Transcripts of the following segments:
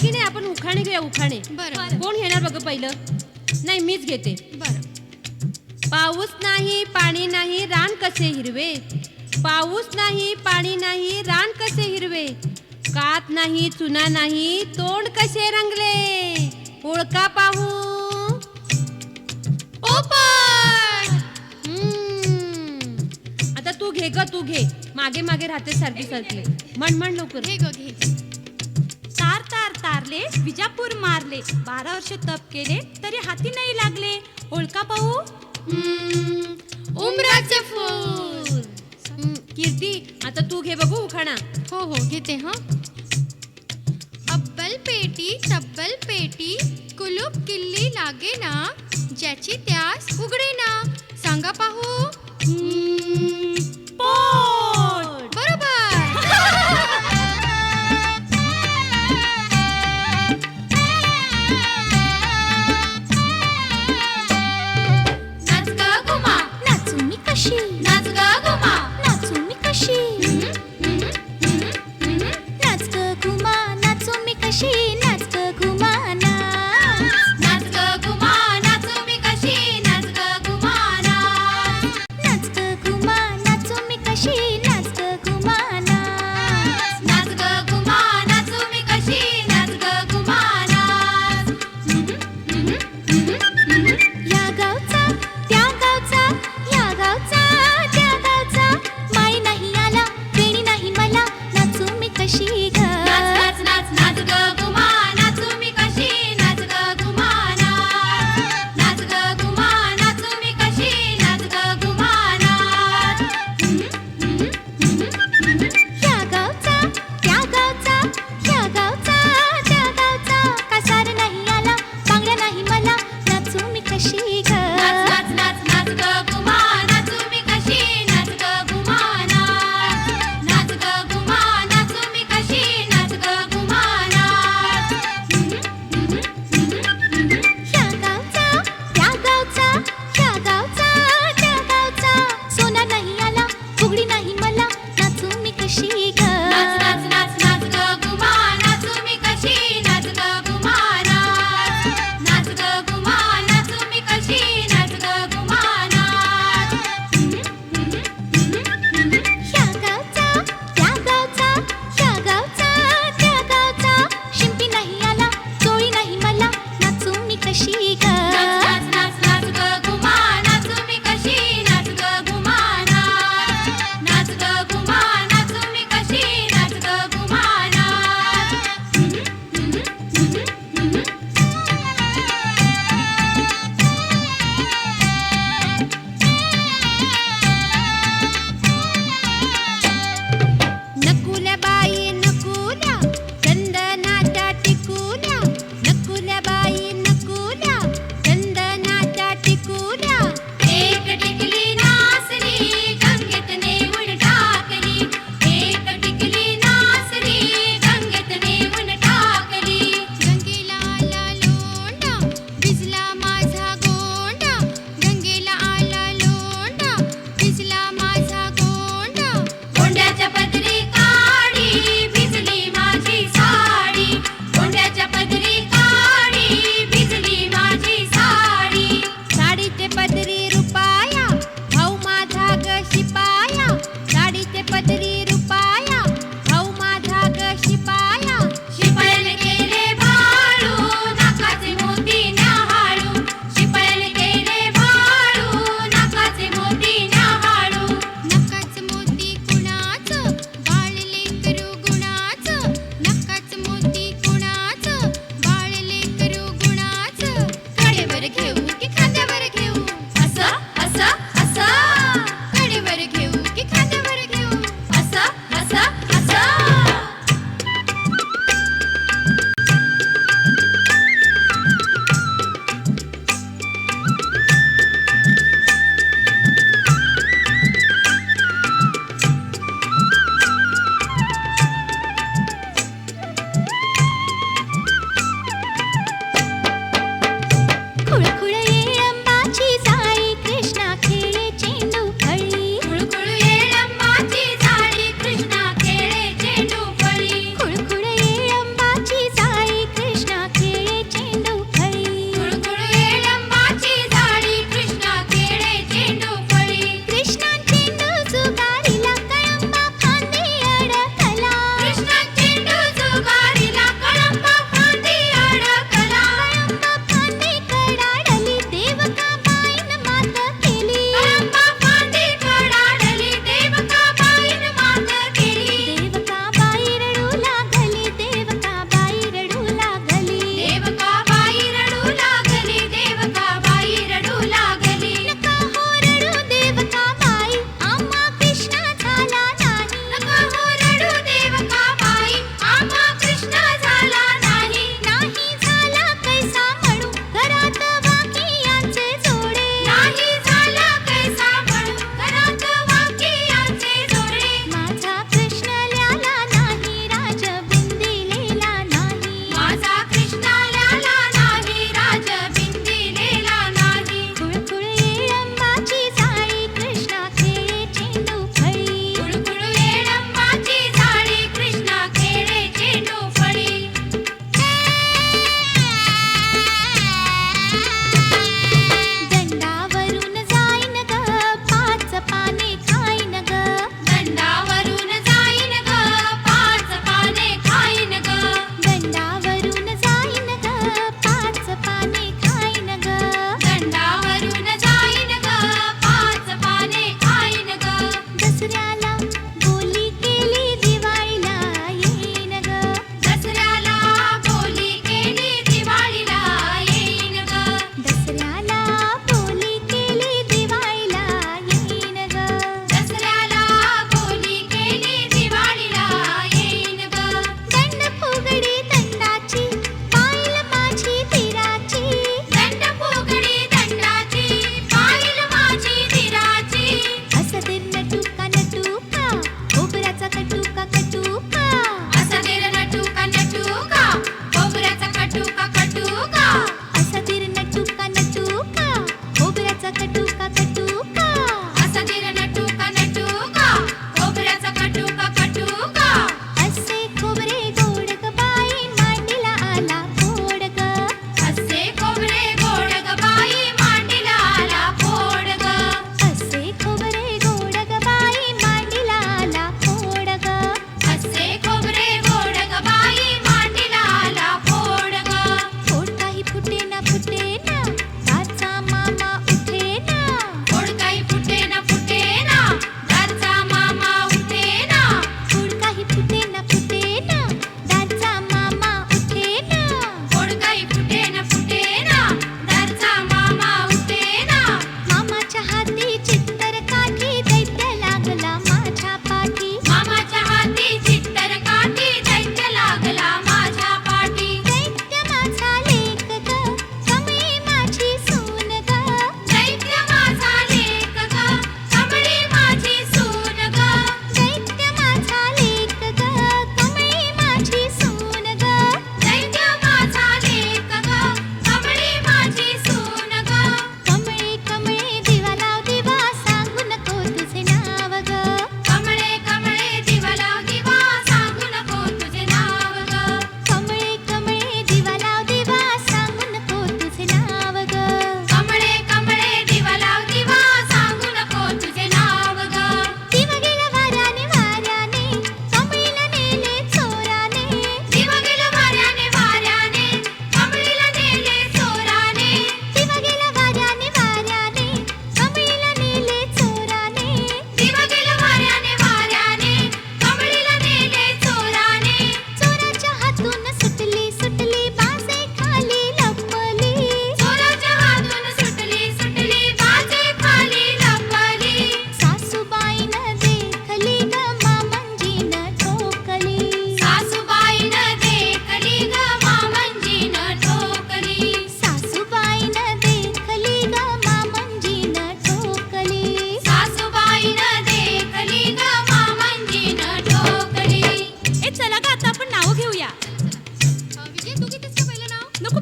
की नाही आपण उखाणे घेऊया, उखाणे. बरं. कोण घेणार बघ पहिलं? नाही, मीच घेते. बरं. पाऊस नाही पाणी नाही रान कसे हिरवे, पाऊस नाही पाणी नाही रान कसे हिरवे, कात नाही चुना नाही तोंड कसे रंगले, ओळखा पाहू. आता तू घे ग, तू घे. मागे मागे राहते सारखी सारखी. म्हण लवकर. घे ग घे. तार तार तारले विजापूर मारले, 12 वर्ष तप केले तरी हाती नाही लागले, ओळखा पाहू. उमराचे फूल. कीर्ती, आता तू घे बघू उखाणा. हो हो घेते. हा. अब्बल पेटी तब्बल पेटी, कुलूप किल्ली लागे ना, ज्याची त्यास उघडे ना, सांगा पाहू. पोट. बरोबर. नाच ग घुमा, नाचू मी कशी, नाच ग घुमा, नाचू मी कशी, नाच ग घुमा, नाचू मी कशी, नाच ग घुमा नाच, नाच ग घुमा, नाचू मी कशी, नाच ग घुमा नाच, नाच ग घुमा, नाचू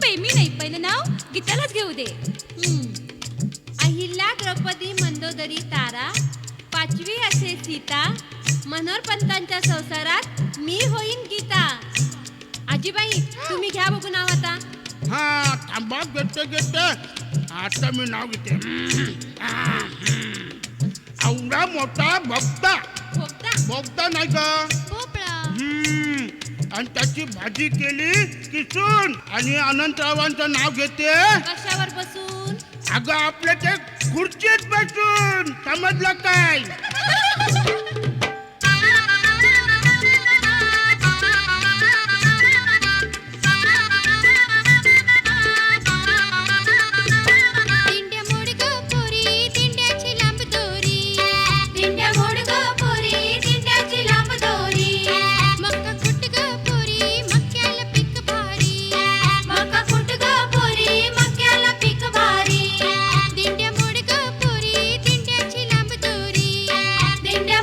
बाई मी नाही, पहिलं नाव गीतालाच घेऊ दे. अहिल्या द्रौपदी मंदोदरी तारा, पाचवी असे सीता, मनोहरपंतांच्या संसारात मी होईन गीता. आजीबाई तुम्ही घ्या बघू नाव आता. हा थांबा, घेते आता मी नाव घेते. एवढा मोठा भक्ता, भोगता भोगता नाही का? भोपळा. आणि त्याची भाजी केली किसून. आणि अनंतरावांचं नाव घेते. कशावर बसून? अगं आपल्या ते खुर्चीत बसून. समजलं काय? दिंड्या मोड ग पोरी, दिंड्याची लांब दोरी. दिंड्या मोड ग पोरी, दिंड्याची लांब दोरी. मका कुट ग पोरी, मक्याला पीक भारी. मका कुट ग पोरी, मक्याला पीक भारी. दिंड्या मोड ग पोरी, दिंड्याची लांब दोरी. दिंड्या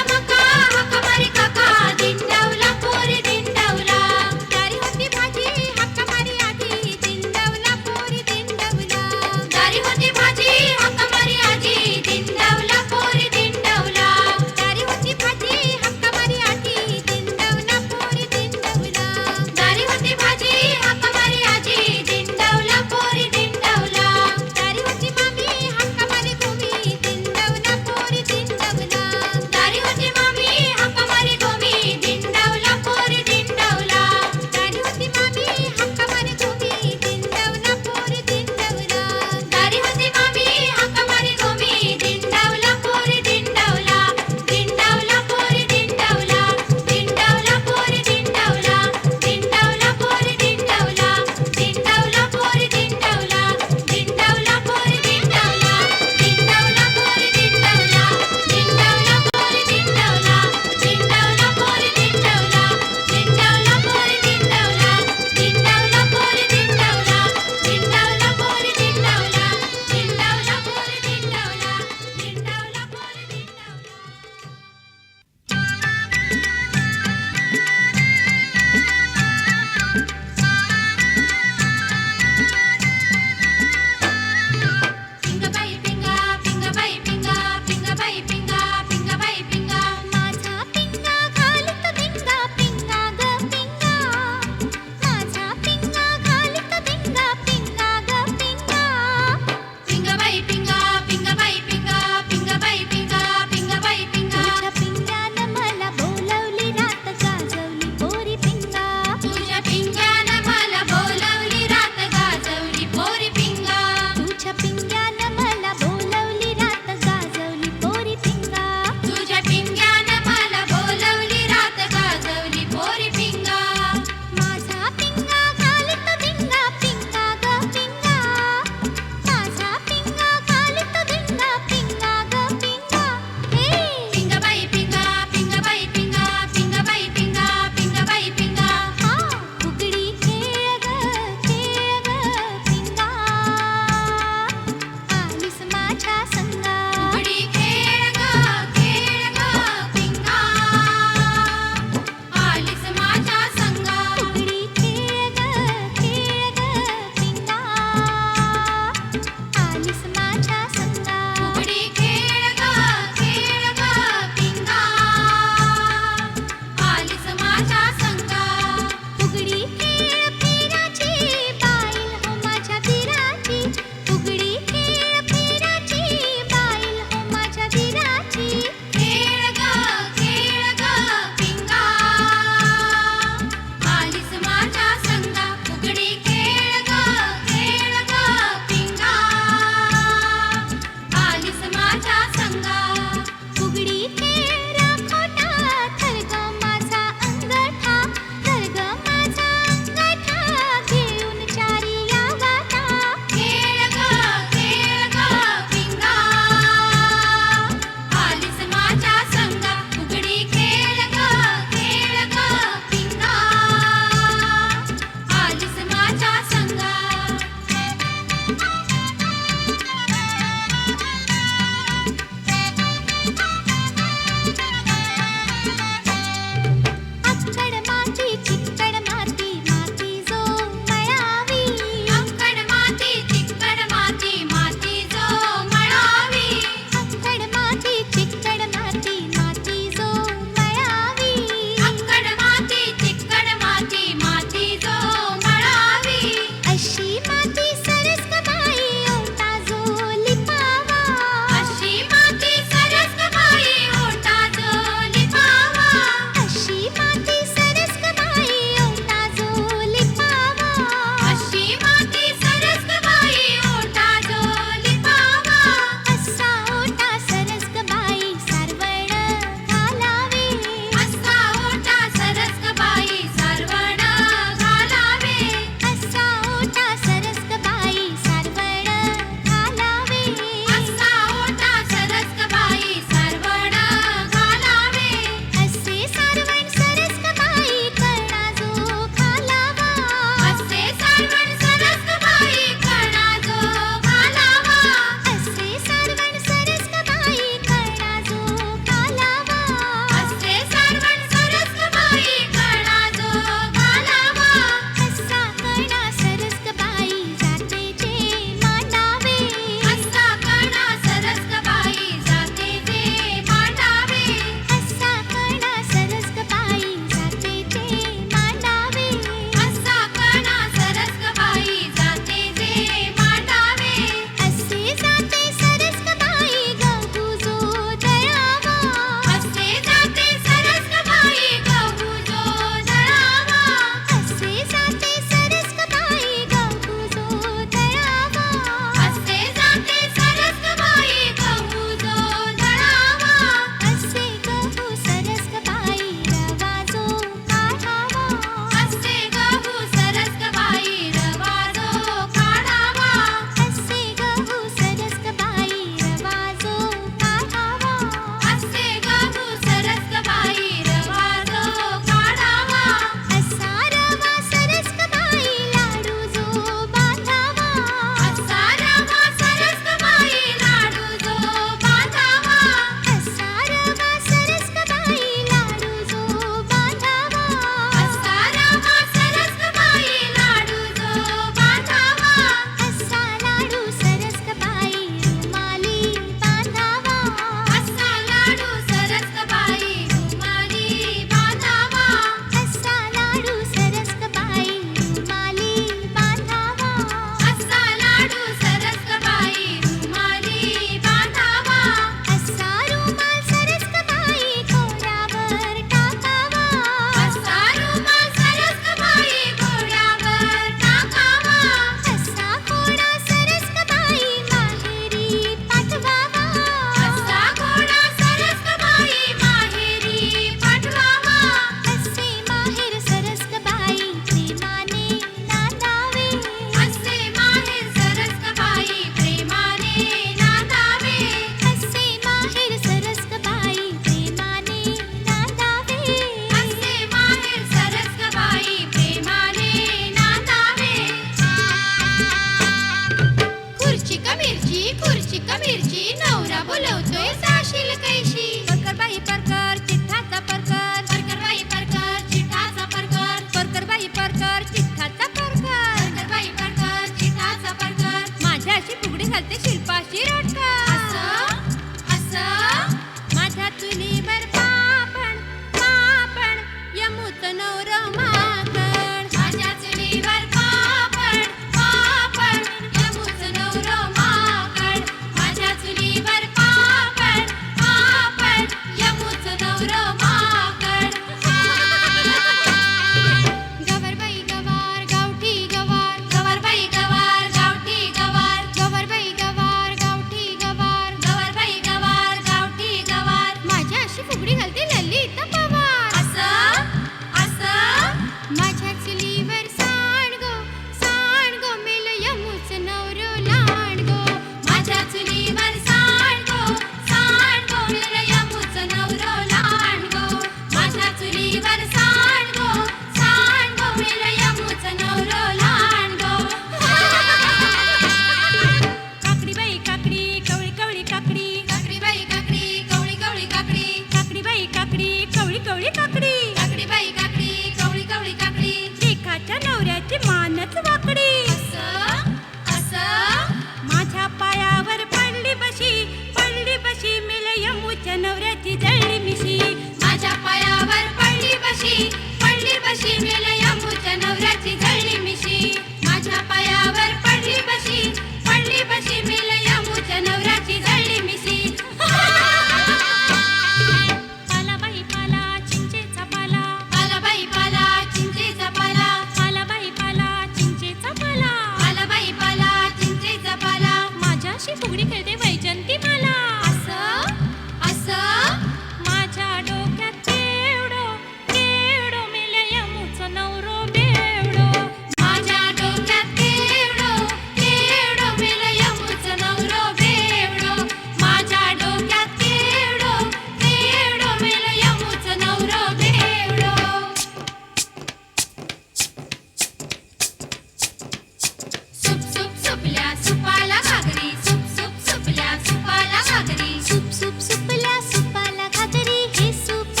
सुपाला घागरी सुप सुप सुपल्या सुपाला घागरी सूप सूप सुपल्या सुपाला घागरी हे सूप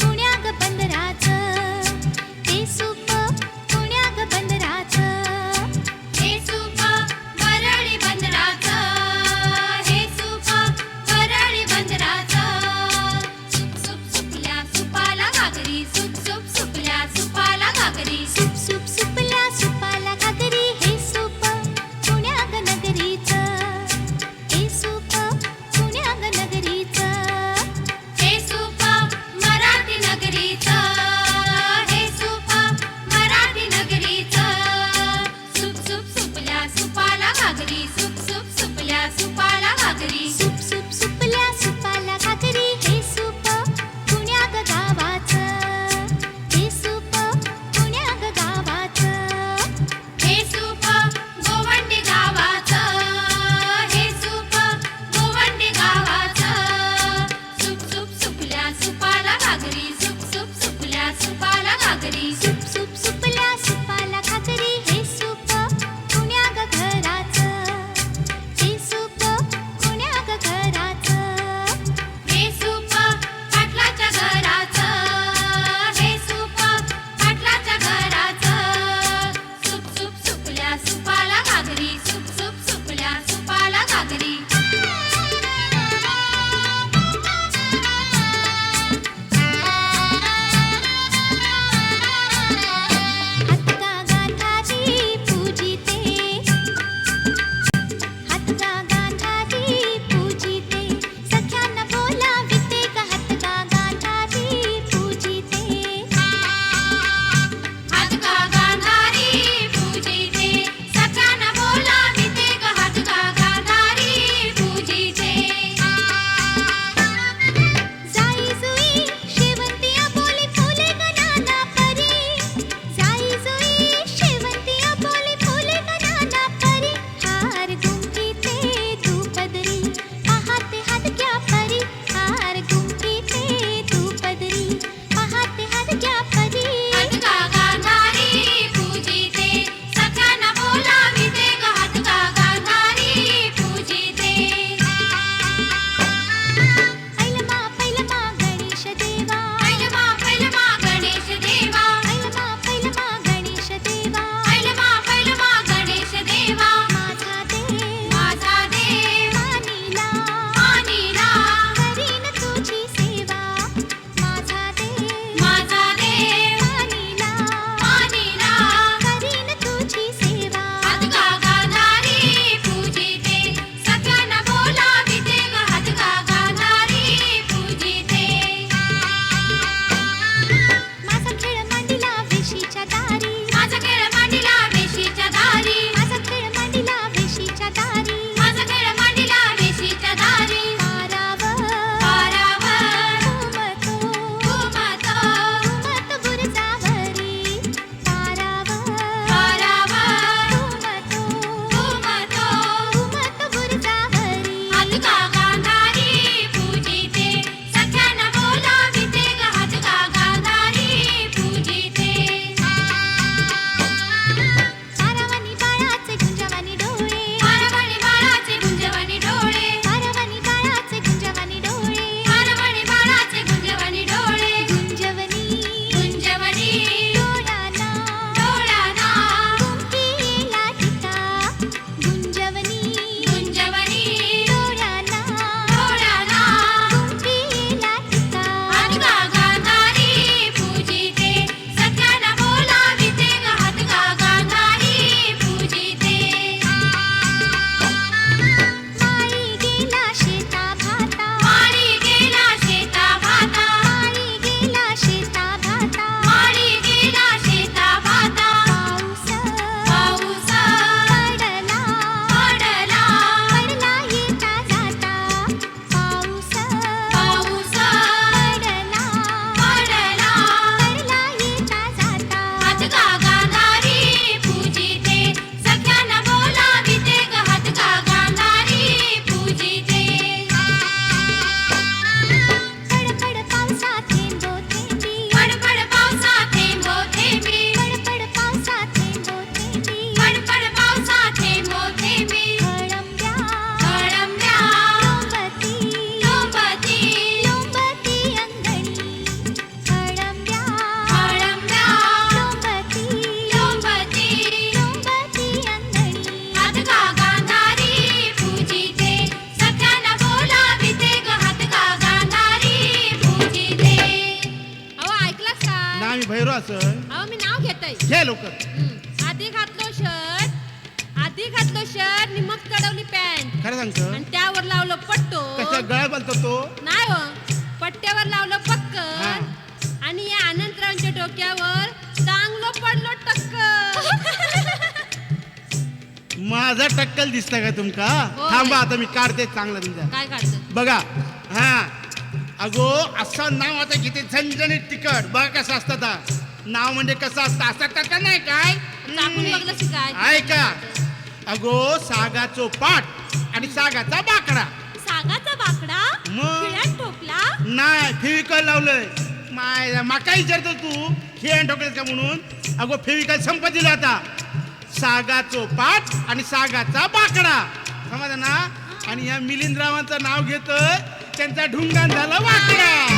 पुण्या ग बंदराचं हे सूप पुण्या ग बंदराचं हे सूप वरळी बंदराचं हे सूप वरळी बंदराचं सुप सुप सुपल्या सुपाला घागरी सुप सुप सुपल्या सुपाला घागरी सूप सूप सुपल्या सुपाला घागरी हे सूप पुण्या ग नगरीचं हे सूप पुण्या ग नगरीचं हे सूप मराठी नगरीचं हे सूप मराठी नगरीचं सुप सुप सुपल्या सुपाला घागरी सुप सुप सुपल्या सुपाला घागरी सूप सूप सुपल्या सुपाला घागरी हे सूप पुण्या ग गावाचं हे सूप पुण्या ग गावाचं हे सूप गोवंडी गावाचं हे सूप गोवंडी गावाचं सुप सुप सुपल्या सुपाला घागरी सुप सुप सुपल्या सुपाला घागरी सूप सूप सुपल्या सुपाला घागरी हे सूप पुण्या ग घराचं हे सूप पुण्या ग घराचं हे सूप पाटलाच्या घराचं हे सूप पाटलाच्या घराचं सुप सुप सुपल्या सुपाला घागरी सुप सुप सुपल्या सुपाला घागरी हातगा गांधारी पूजिते हातगा गांधारी पूजिते सख्यांना बोलाविते ग हातगा गांधारी पूजिते हातगा गांधारी पूजिते सखाना बोलाविते कळतंय. घे लवकर. आधी घातलो शर्ट नि मग चढवली पॅन्ट खरं सांगतो आणि त्यावर लावलं पट्टो. कशा गळा बांधतो तो नाही हो, पट्ट्यावर लावलं हा. पक्कन आणि या अनंतरावांच्या डोक्यावर चांगलं पडलो टक्कर. माझा टक्कल दिसता का तुमका? होय. थांबा आता मी काढते चांगला तुमचा. काय काढतं? बघा हा अगो असं नाव आता किती झणझणीत तिखट. बघा कसं असतं आता. नाव म्हणजे कसं असतं असं का नाही काय टाकून बघलं की काय? ऐका अगो सागाचो पाट आणि सागाचा बाकडा. सागाचा बाकडा मग? खिळ्यात ठोकला. नाही फेविकॉल लावलंय. माका विचारतो तू खेळ ठोकलेस का म्हणून. अगो फेविकॉल संपत दिला आता. सागाचो पाट आणि सागाचा बाकडा समजा ना. आणि या मिलिंदरावांचं नाव घेतोय त्यांचा ढुंगाण झाला वाकडा.